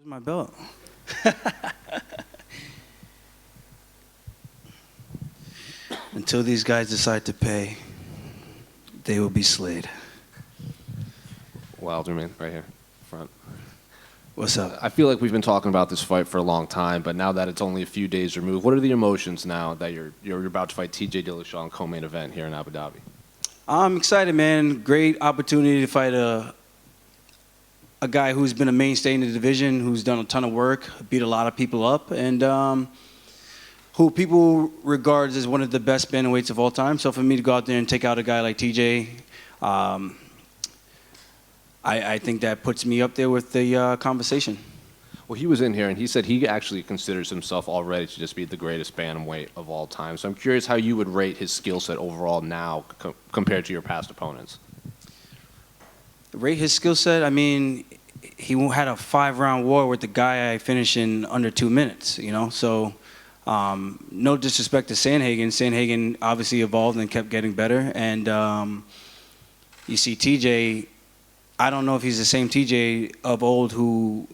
Where's my belt? Until these guys decide to pay, they will be slayed. Well, Aljamain, right here, front. What's up? I feel like we've been talking about this fight for a long time, but now that it's only a few days removed, what are the emotions now that you're about to fight TJ Dillashaw in co-main event here in Abu Dhabi? I'm excited, man. Great opportunity to fight a guy who's been a mainstay in the division, who's done a ton of work, beat a lot of people up, and who people regards as one of the best bantamweights of all time. So for me to go out there and take out a guy like TJ, I think that puts me up there with the conversation. Well, he was in here, and he said he actually considers himself already to just be the greatest bantamweight of all time. So I'm curious how you would rate his skill set overall now compared to your past opponents. Rate his skill set? I mean, he had a 5-round war with the guy I finished in under 2 minutes, you know? So no disrespect to Sandhagen. Sandhagen obviously evolved and kept getting better. And you see TJ, I don't know if he's the same TJ of old who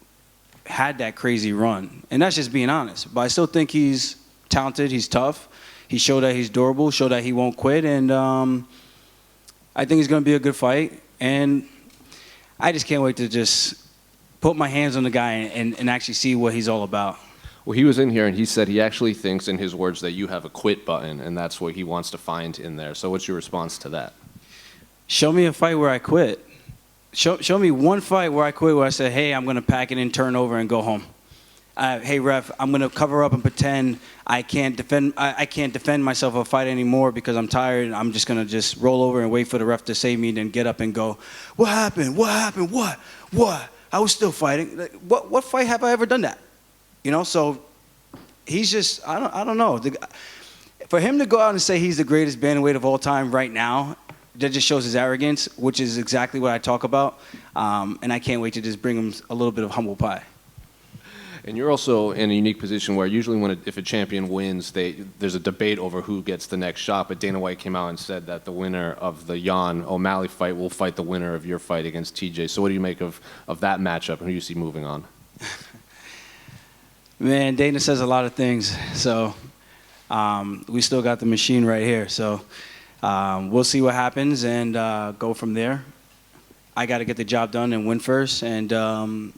had that crazy run. And that's just being honest. But I still think he's talented, he's tough. He showed that he's durable, showed that he won't quit. And I think it's going to be a good fight. And I just can't wait to just put my hands on the guy and actually see what he's all about. Well, he was in here, and he said he actually thinks, in his words, that you have a quit button, and that's what he wants to find in there. So what's your response to that? Show me a fight where I quit. Show me one fight where I quit, where I said, hey, I'm going to pack it in, turn over, and go home. Hey, ref, I'm going to cover up and pretend I can't defend myself or fight anymore because I'm tired. I'm just going to just roll over and wait for the ref to save me, then get up and go, what happened? What happened? What? I was still fighting. Like, what fight have I ever done that? You know, so he's just, I don't know. For him to go out and say he's the greatest bantamweight of all time right now, that just shows his arrogance, which is exactly what I talk about. And I can't wait to just bring him a little bit of humble pie. And you're also in a unique position where usually if a champion wins, there's a debate over who gets the next shot. But Dana White came out and said that the winner of the Jan O'Malley fight will fight the winner of your fight against TJ. So what do you make of that matchup, and who do you see moving on? Man, Dana says a lot of things. So we still got the machine right here. So we'll see what happens and go from there. I got to get the job done and win first. And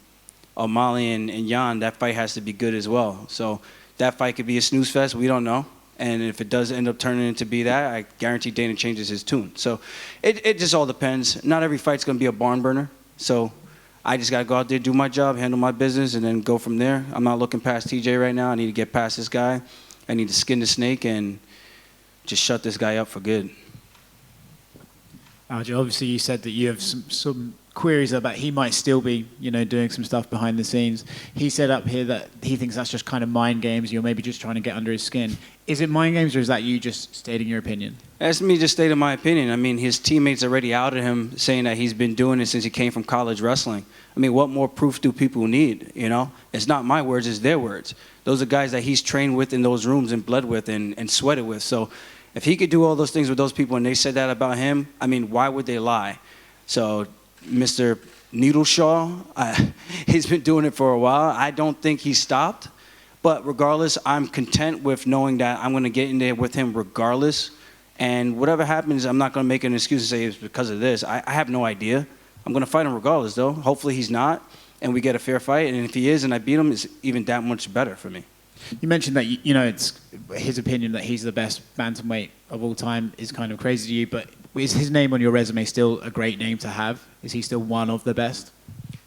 O'Malley and Jan, that fight has to be good as well. So that fight could be a snooze fest. We don't know. And if it does end up turning into be that, I guarantee Dana changes his tune. So it just all depends. Not every fight's going to be a barn burner. So I just got to go out there, do my job, handle my business, and then go from there. I'm not looking past TJ right now. I need to get past this guy. I need to skin the snake and just shut this guy up for good. Aljo, obviously you said that you have some queries about he might still be, doing some stuff behind the scenes. He said up here that he thinks that's just kind of mind games. You're maybe just trying to get under his skin. Is it mind games, or is that you just stating your opinion? That's me just stating my opinion. I mean, his teammates already outed him, saying that he's been doing it since he came from college wrestling. I mean, what more proof do people need, It's not my words, it's their words. Those are guys that he's trained with in those rooms and bled with and sweated with. So if he could do all those things with those people and they said that about him, I mean, why would they lie? So Mr. Needleshaw, he's been doing it for a while. I don't think he stopped. But regardless, I'm content with knowing that I'm going to get in there with him regardless. And whatever happens, I'm not going to make an excuse and say it's because of this. I have no idea. I'm going to fight him regardless, though. Hopefully he's not, and we get a fair fight. And if he is and I beat him, it's even that much better for me. You mentioned that, it's his opinion that he's the best bantamweight of all time is kind of crazy to you, but is his name on your resume still a great name to have? Is he still one of the best?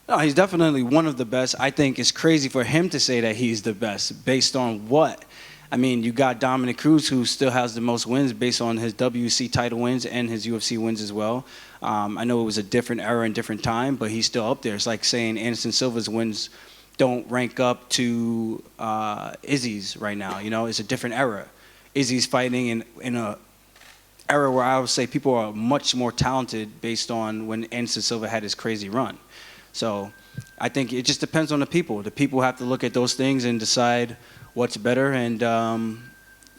No, he's definitely one of the best. I think it's crazy for him to say that he's the best. Based on what? I mean, you got Dominic Cruz, who still has the most wins based on his WC title wins and his UFC wins as well. I know it was a different era and different time, but he's still up there. It's like saying Anderson Silva's wins don't rank up to Izzy's right now. It's a different era. Izzy's fighting in a era where I would say people are much more talented based on when Anderson Silva had his crazy run. So I think it just depends on the people. The people have to look at those things and decide what's better and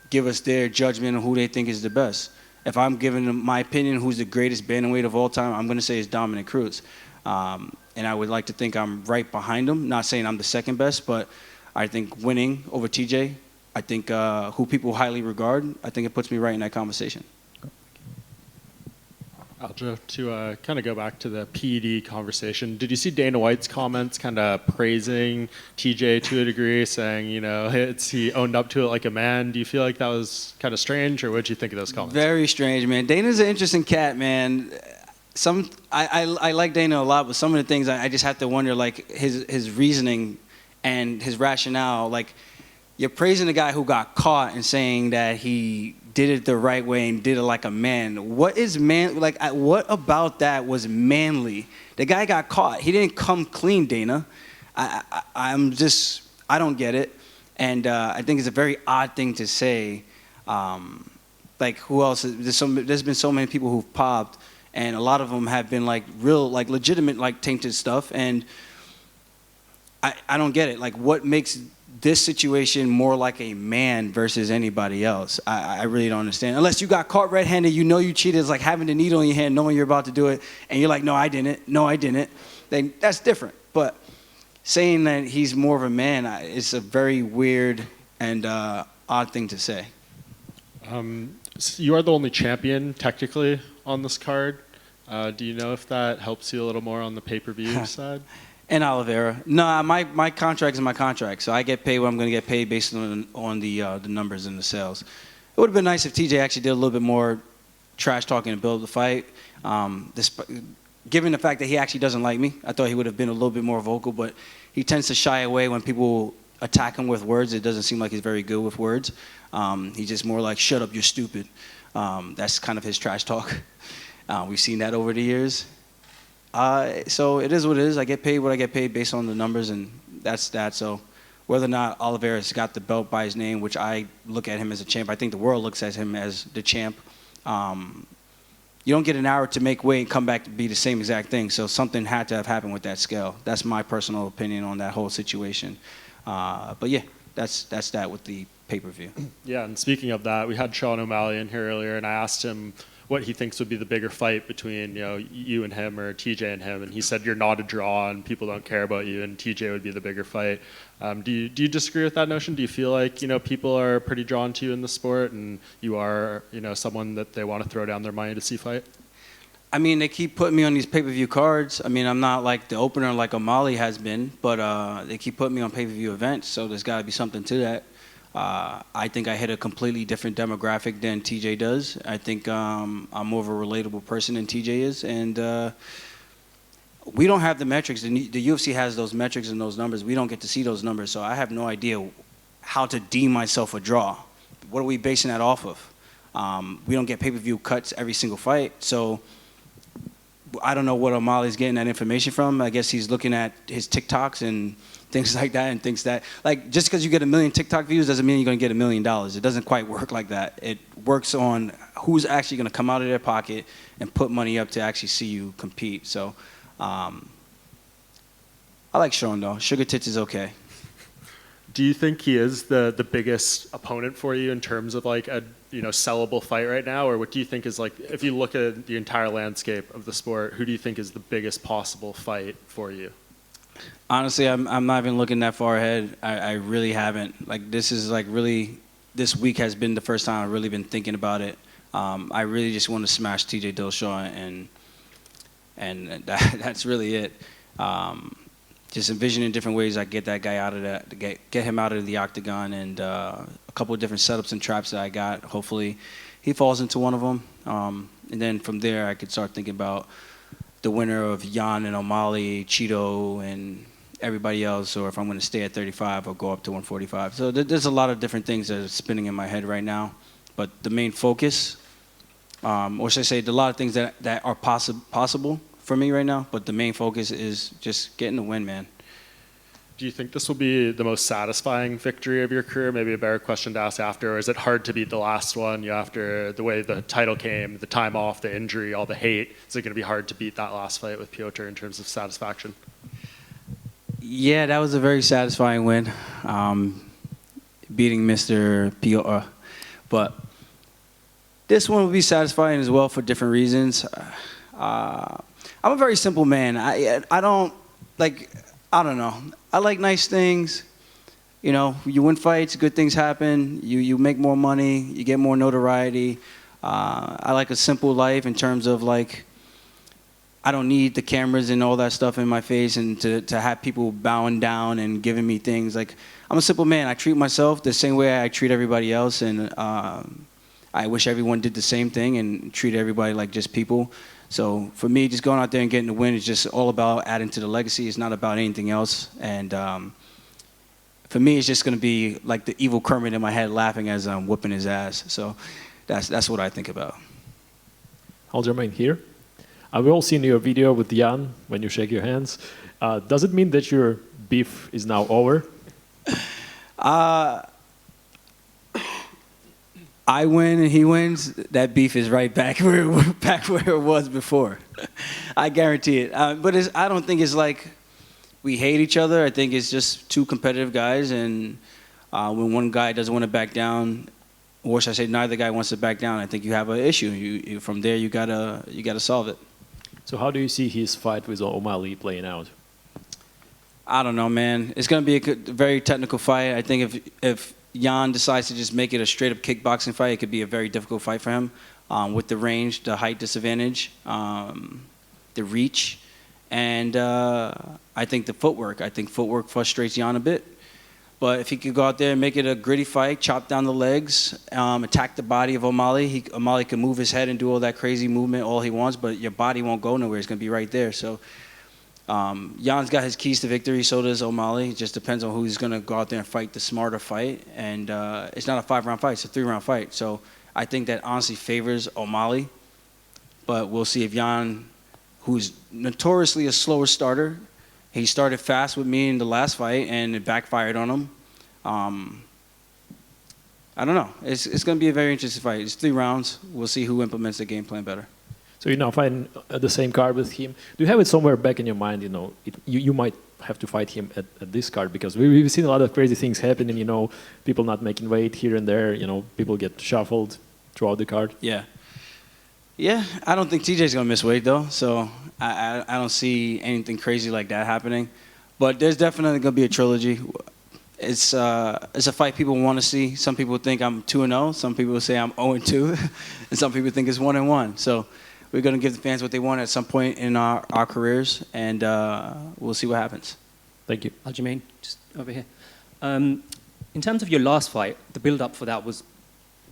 give us their judgment on who they think is the best. If I'm giving them my opinion who's the greatest bantamweight of all time, I'm going to say it's Dominic Cruz. And I would like to think I'm right behind him. Not saying I'm the second best, but I think winning over TJ, I think who people highly regard, I think it puts me right in that conversation. Alja, to kind of go back to the PED conversation, did you see Dana White's comments kind of praising TJ to a degree, saying, you know, he owned up to it like a man? Do you feel like that was kind of strange, or what did you think of those comments? Very strange, man. Dana's an interesting cat, man. I like Dana a lot, but some of the things I just have to wonder, like his reasoning and his rationale. Like, you're praising the guy who got caught and saying that he did it the right way and did it like a man. What is man? Like, what about that was manly? The guy got caught. He didn't come clean, Dana. I don't get it. And I think it's a very odd thing to say. Like, who else? There's been so many people who've popped, and a lot of them have been like real, like legitimate, like tainted stuff. And I don't get it. Like, what makes this situation more like a man versus anybody else? I really don't understand. Unless you got caught red-handed, you know you cheated. It's like having the needle in your hand, knowing you're about to do it, and you're like, no, I didn't. No, I didn't. Then that's different. But saying that he's more of a man, it's a very weird and odd thing to say. So you are the only champion, technically, on this card. Do you know if that helps you a little more on the pay-per-view side? And Oliveira. No, my contract is my contract, so I get paid what I'm going to get paid based on the numbers and the sales. It would have been nice if TJ actually did a little bit more trash talking to build the fight. Given the fact that he actually doesn't like me, I thought he would have been a little bit more vocal, but he tends to shy away when people attack him with words. It doesn't seem like he's very good with words. He's just more like, shut up, you're stupid. That's kind of his trash talk. We've seen that over the years. So it is what it is. I get paid what I get paid based on the numbers, and that's that. So whether or not Oliveira's got the belt by his name, which I look at him as a champ, I think the world looks at him as the champ. You don't get an hour to make weight and come back to be the same exact thing. So something had to have happened with that scale. That's my personal opinion on that whole situation. But yeah, that's that with the pay-per-view. Yeah, and speaking of that, we had Sean O'Malley in here earlier, and I asked him what he thinks would be the bigger fight between, you know, you and him, or TJ and him, and he said you're not a draw and people don't care about you, and TJ would be the bigger fight. Do you disagree with that notion? Do you feel like, you know, people are pretty drawn to you in the sport, and you are, you know, someone that they want to throw down their money to see fight? I mean, they keep putting me on these pay-per-view cards. I mean, I'm not like the opener like O'Malley has been, but they keep putting me on pay-per-view events, so there's got to be something to that. I think I hit a completely different demographic than TJ does. I think I'm more of a relatable person than TJ is, and we don't have the metrics. The UFC has those metrics and those numbers. We don't get to see those numbers, so I have no idea how to deem myself a draw. What are we basing that off of? We don't get pay-per-view cuts every single fight, so I don't know what O'Malley's getting that information from. I guess he's looking at his TikToks and things like that, and thinks that, like, just because you get 1 million TikTok views doesn't mean you're going to get $1 million. It doesn't quite work like that. It works on who's actually going to come out of their pocket and put money up to actually see you compete. So I like Sean, though. Sugar Tits is okay. Do you think he is the biggest opponent for you in terms of like a, you know, sellable fight right now, or what do you think is, like, if you look at the entire landscape of the sport, who do you think is the biggest possible fight for you? Honestly, I'm not even looking that far ahead. I really haven't. Like, this is like really, this week has been the first time I've really been thinking about it. I really just want to smash TJ Dillashaw, and that's really it. Just envisioning different ways I get that guy out of that, get him out of the octagon, and a couple of different setups and traps that I got. Hopefully, he falls into one of them, and then from there I could start thinking about the winner of Jan and O'Malley, Cheeto, and everybody else, or if I'm going to stay at 35 or go up to 145. So there's a lot of different things that are spinning in my head right now, but the main focus, or should I say, a lot of things that are possible for me right now, but the main focus is just getting the win, man. Do you think this will be the most satisfying victory of your career? Maybe a better question to ask after, or is it hard to beat the last one? You after the way the title came, the time off, the injury, all the hate, is it going to be hard to beat that last fight with Piotr in terms of satisfaction? Yeah, that was a very satisfying win, beating Mr. Piotr. But this one will be satisfying as well for different reasons. I I'm a very simple man. I don't like, I don't know. I like nice things. You know, you win fights, good things happen. You make more money, you get more notoriety. I like a simple life in terms of like, I don't need the cameras and all that stuff in my face and to have people bowing down and giving me things. Like, I'm a simple man. I treat myself the same way I treat everybody else, and I wish everyone did the same thing and treat everybody like just people. So for me, just going out there and getting the win is just all about adding to the legacy. It's not about anything else. And for me, it's just going to be like the evil Kermit in my head laughing as I'm whooping his ass. So that's what I think about. Aljamain here. I've all seen your video with Jan when you shake your hands. Does it mean that your beef is now over? I win and he wins. That beef is right back where it was before. I guarantee it. But I don't think it's like we hate each other. I think it's just two competitive guys, and when one guy doesn't want to back down, or should I say neither guy wants to back down, I think you have an issue. From there, you gotta solve it. So how do you see his fight with O'Malley playing out? I don't know, man. It's going to be a very technical fight. I think if Jan decides to just make it a straight-up kickboxing fight, it could be a very difficult fight for him with the range, the height disadvantage, the reach, and I think the footwork. I think footwork frustrates Jan a bit. But if he could go out there and make it a gritty fight, chop down the legs, attack the body of O'Malley, O'Malley can move his head and do all that crazy movement all he wants, but your body won't go nowhere. It's going to be right there. So Jan's got his keys to victory, so does O'Malley. It just depends on who's going to go out there and fight the smarter fight. And it's not a 5-round fight, it's a 3-round fight. So I think that honestly favors O'Malley. But we'll see if Jan, who's notoriously a slower starter, he started fast with me in the last fight, and it backfired on him. I don't know. It's going to be a very interesting fight. It's 3 rounds. We'll see who implements the game plan better. So you're now fighting the same card with him. Do you have it somewhere back in your mind, you know, you might have to fight him at this card? Because we've seen a lot of crazy things happening, you know, people not making weight here and there, you know, people get shuffled throughout the card. Yeah. Yeah, I don't think TJ's going to miss weight, though. So I don't see anything crazy like that happening. But there's definitely going to be a trilogy. It's a fight people want to see. Some people think I'm 2-0. Some people say I'm 0-2. And some people think it's 1-1. So we're going to give the fans what they want at some point in our careers. And we'll see what happens. Thank you. Aljamain, just over here. In terms of your last fight, the build-up for that was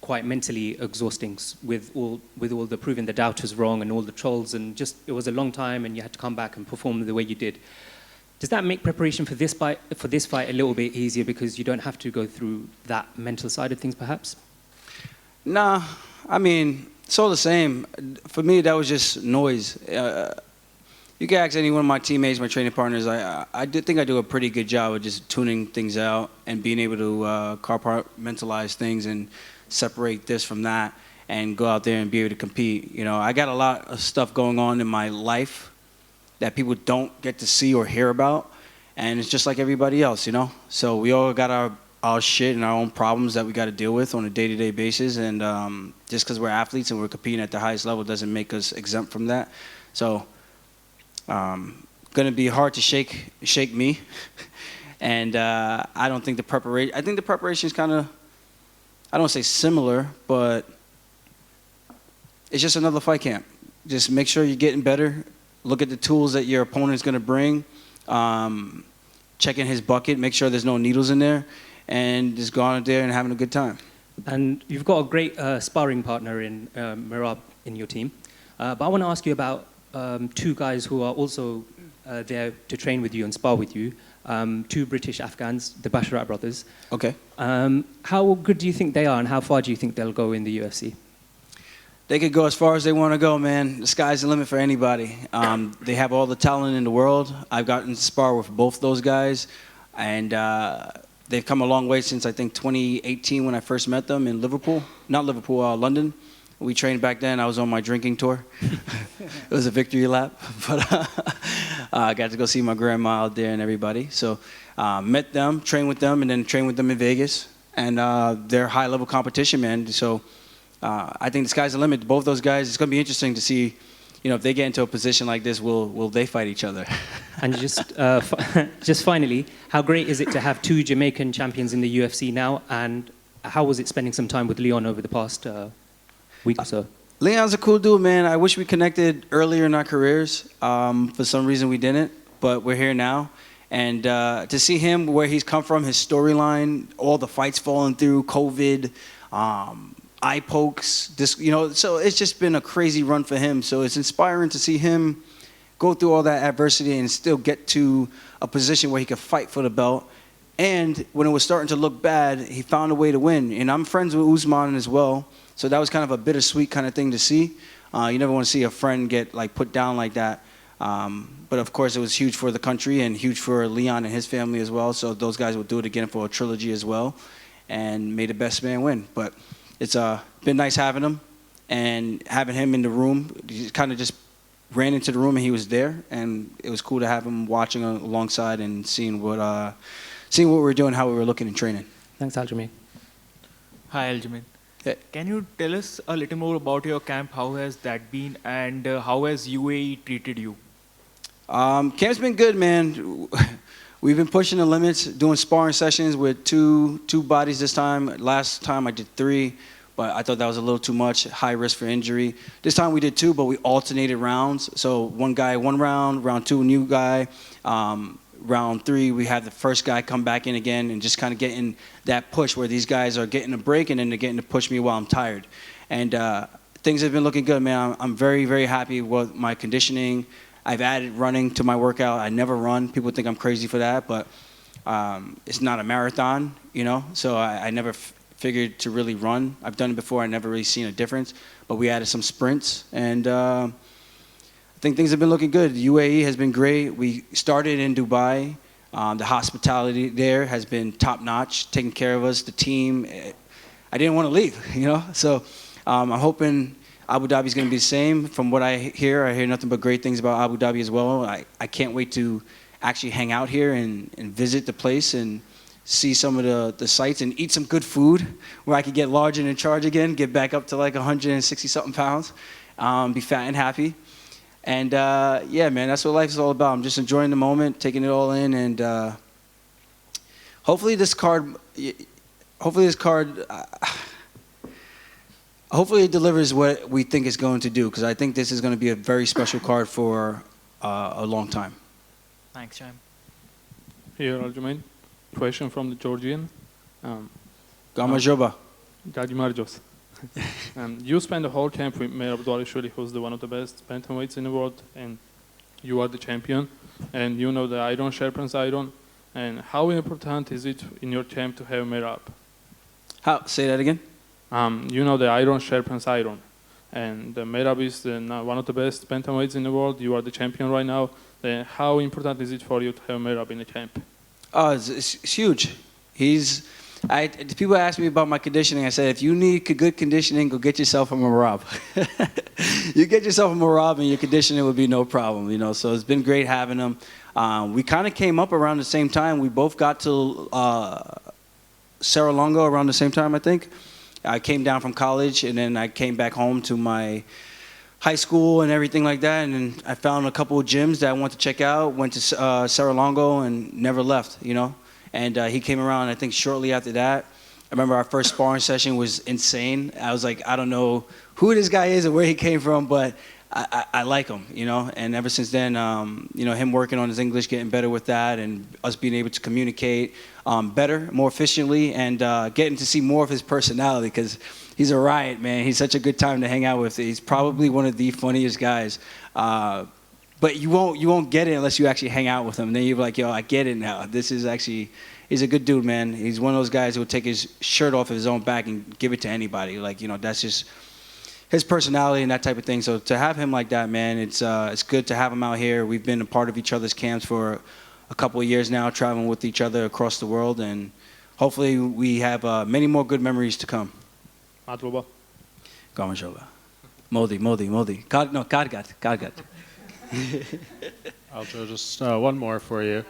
quite mentally exhausting with all the proving the doubters wrong and all the trolls, and just it was a long time and you had to come back and perform the way you did. Does that make preparation for this fight a little bit easier because you don't have to go through that mental side of things perhaps? Nah, I mean, it's all the same. For me, that was just noise. You can ask any one of my teammates, my training partners, I think I do a pretty good job of just tuning things out and being able to compartmentalize things and separate this from that and go out there and be able to compete. You know, I got a lot of stuff going on in my life that people don't get to see or hear about, and it's just like everybody else, you know? So we all got our shit and our own problems that we got to deal with on a day-to-day basis, and just because we're athletes and we're competing at the highest level doesn't make us exempt from that. So gonna be hard to shake me. And I don't think the preparation, I think the preparation is kind of, I don't say similar, but it's just another fight camp. Just make sure you're getting better. Look at the tools that your opponent's going to bring. Check in his bucket. Make sure there's no needles in there. And just go out there and having a good time. And you've got a great sparring partner in Merab in your team. But I want to ask you about 2 guys who are also there to train with you and spar with you. 2 British Afghans, the Basharat brothers. Okay. How good do you think they are, and how far do you think they'll go in the UFC? They could go as far as they want to go, man. The sky's the limit for anybody. They have all the talent in the world. I've gotten to spar with both those guys, and they've come a long way since, I think, 2018 when I first met them in Liverpool. Not Liverpool, London. We trained back then. I was on my drinking tour. It was a victory lap. But I got to go see my grandma out there and everybody. So met them, trained with them, and then trained with them in Vegas. And they're high-level competition, man. So I think the sky's the limit. Both those guys, it's going to be interesting to see, if they get into a position like this, will they fight each other? And just finally, how great is it to have two Jamaican champions in the UFC now? And how was it spending some time with Leon over the past week or so? Leon's a cool dude, man. I wish we connected earlier in our careers. For some reason we didn't, but we're here now. And to see him, where he's come from, his storyline, all the fights falling through, COVID, eye pokes, so it's just been a crazy run for him. So it's inspiring to see him go through all that adversity and still get to a position where he could fight for the belt. And when it was starting to look bad, he found a way to win. And I'm friends with Usman as well, so that was kind of a bittersweet kind of thing to see. You never want to see a friend get put down like that. But of course, it was huge for the country and huge for Leon and his family as well. So those guys will do it again for a trilogy as well, and may the best man win. But it's been nice having him and having him in the room. He kind of just ran into the room and he was there, and it was cool to have him watching alongside and seeing what we were doing, how we were looking and training. Thanks, Aljamain. Hi, Aljamain. Hey. Can you tell us a little more about your camp? How has that been, and how has UAE treated you? Camp's been good, man. We've been pushing the limits, doing sparring sessions with two bodies this time. Last time I did 3, but I thought that was a little too much, high risk for injury. This time we did 2, but we alternated rounds. So one guy, 1 round, round 2, new guy. Round 3, we had the first guy come back in again, and just kind of getting that push where these guys are getting a break and then they're getting to push me while I'm tired. And things have been looking good, man. I'm very, very happy with my conditioning. I've added running to my workout. I never run. People think I'm crazy for that, but it's not a marathon, so I never figured to really run. I've done it before. I never really seen a difference, but we added some sprints, and I think things have been looking good. The UAE has been great. We started in Dubai. The hospitality there has been top-notch, taking care of us, the team. I didn't want to leave, so I'm hoping Abu Dhabi is going to be the same. From what I hear nothing but great things about Abu Dhabi as well. I can't wait to actually hang out here and visit the place and see some of the sights and eat some good food where I could get large and in charge again, get back up to 160-something pounds, be fat and happy. And yeah, man, that's what life is all about. I'm just enjoying the moment, taking it all in, and hopefully this card hopefully it delivers what we think it's going to do, because I think this is going to be a very special card for a long time. Thanks, Jam. Here, Aljamain. Question from the Georgian. Gamajoba. Gajimarjos. You spent the whole camp with Merab, who's one of the best bantamweights in the world, and you are the champion, and you know the iron sharpens iron. And how important is it in your camp to have Merab? Say that again? You know the iron sharpens iron, and Merab is one of the best bantamweights in the world. You are the champion right now. Then how important is it for you to have Merab in the camp? Oh, it's huge. People ask me about my conditioning. I said, if you need good conditioning, go get yourself a Merab. You get yourself a Merab and your conditioning would be no problem, So it's been great having him. We kind of came up around the same time. We both got to Serra-Longo around the same time, I think. I came down from college, and then I came back home to my high school and everything like that, and then I found a couple of gyms that I wanted to check out, went to Serra-Longo and never left, And he came around, I think, shortly after that. I remember our first sparring session was insane. I was like, I don't know who this guy is or where he came from, but I like him, And ever since then, him working on his English, getting better with that, and us being able to communicate better, more efficiently, and getting to see more of his personality, because he's a riot, man. He's such a good time to hang out with. He's probably one of the funniest guys. But you won't get it unless you actually hang out with him. And then you're like, yo, I get it now. This is actually, he's a good dude, man. He's one of those guys who will take his shirt off of his own back and give it to anybody. That's just his personality and that type of thing. So to have him like that, man, it's good to have him out here. We've been a part of each other's camps for a couple of years now, traveling with each other across the world, and hopefully we have many more good memories to come. Madloba. Gamashoba. Modi. Kargat. Aljo, just one more for you.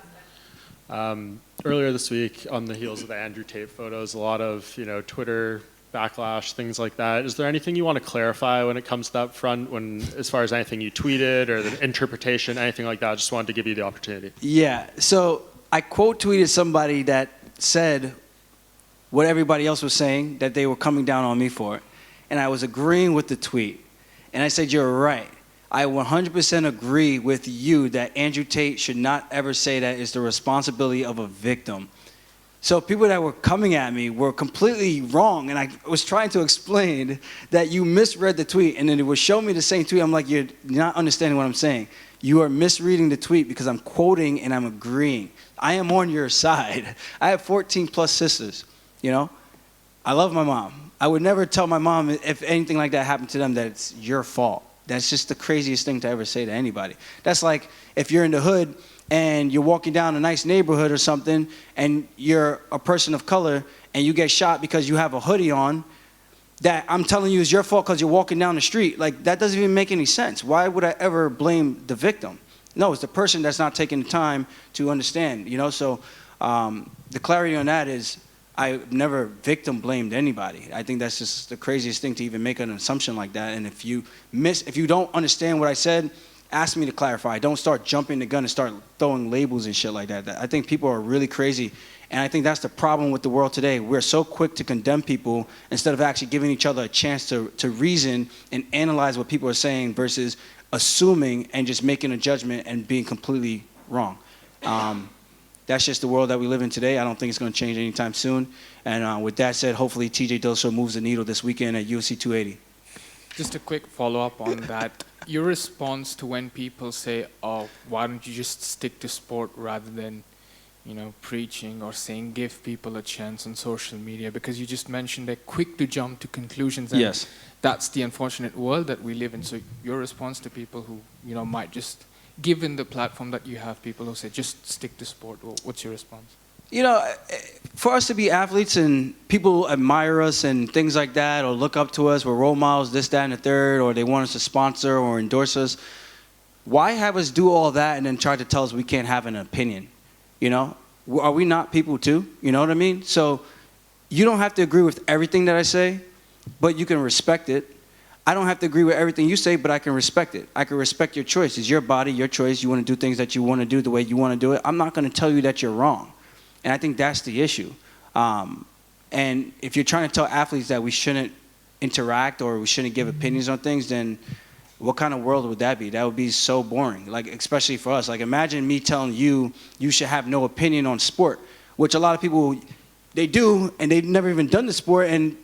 Earlier this week, on the heels of the Andrew Tate photos, a lot of Twitter backlash, things like that. Is there anything you want to clarify when it comes to that front, as far as anything you tweeted or the interpretation, anything like that? I just wanted to give you the opportunity. Yeah, so I quote tweeted somebody that said what everybody else was saying, that they were coming down on me for it. And I was agreeing with the tweet. And I said, you're right. I 100% agree with you that Andrew Tate should not ever say that it's the responsibility of a victim. So people that were coming at me were completely wrong, and I was trying to explain that you misread the tweet, and then it would show me the same tweet. I'm like, you're not understanding what I'm saying. You are misreading the tweet because I'm quoting and I'm agreeing. I am on your side. I have 14 plus sisters, you know? I love my mom. I would never tell my mom if anything like that happened to them that it's your fault. That's just the craziest thing to ever say to anybody. That's like if you're in the hood and you're walking down a nice neighborhood or something and you're a person of color and you get shot because you have a hoodie on, that I'm telling you is your fault because you're walking down the street. Like, that doesn't even make any sense. Why would I ever blame the victim? No, it's the person that's not taking the time to understand, you know? So the clarity on that is I've never victim blamed anybody. I think that's just the craziest thing to even make an assumption like that. And if you don't understand what I said, ask me to clarify. Don't start jumping the gun and start throwing labels and shit like that. I think people are really crazy. And I think that's the problem with the world today. We're so quick to condemn people instead of actually giving each other a chance to reason and analyze what people are saying versus assuming and just making a judgment and being completely wrong. That's just the world that we live in today. I don't think it's going to change anytime soon. And with that said, hopefully TJ Dillashaw moves the needle this weekend at UFC 280. Just a quick follow-up on that. Your response to when people say, oh, why don't you just stick to sport rather than, you know, preaching or saying give people a chance on social media? Because you just mentioned they're quick to jump to conclusions. And yes. That's the unfortunate world that we live in. So your response to people who, you know, might just, given the platform that you have, people who say just stick to sport, what's your response? You know, for us to be athletes and people admire us and things like that, or look up to us, we're role models, this, that, and the third, or they want us to sponsor or endorse us, why have us do all that and then try to tell us we can't have an opinion? You know, are we not people too? You know what I mean? So you don't have to agree with everything that I say, but you can respect it. I don't have to agree with everything you say, but I can respect it. I can respect your choice. It's your body, your choice. You want to do things that you want to do the way you want to do it. I'm not going to tell you that you're wrong. And I think that's the issue. And if you're trying to tell athletes that we shouldn't interact or we shouldn't give opinions on things, then what kind of world would that be? That would be so boring, like especially for us. Like imagine me telling you you should have no opinion on sport, which a lot of people, they do, and they've never even done the sport. And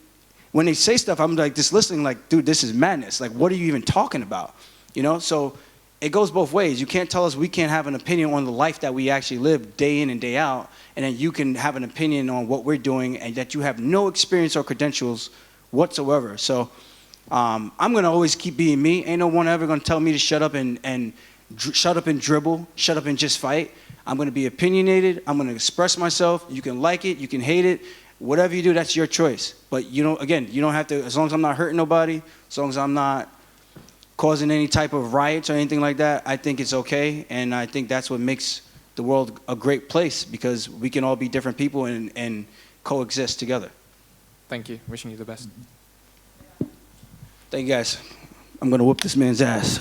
when they say stuff, I'm like just listening like, dude, this is madness. Like, what are you even talking about? You know, so it goes both ways. You can't tell us we can't have an opinion on the life that we actually live day in and day out, and then you can have an opinion on what we're doing and that you have no experience or credentials whatsoever. So I'm going to always keep being me. Ain't no one ever going to tell me to shut up and shut up and dribble, shut up and just fight. I'm going to be opinionated. I'm going to express myself. You can like it. You can hate it. Whatever you do, that's your choice. But, you know, again, you don't have to, as long as I'm not hurting nobody, as long as I'm not causing any type of riots or anything like that, I think it's okay. And I think that's what makes the world a great place, because we can all be different people and coexist together. Thank you. Wishing you the best. Thank you, guys. I'm going to whoop this man's ass.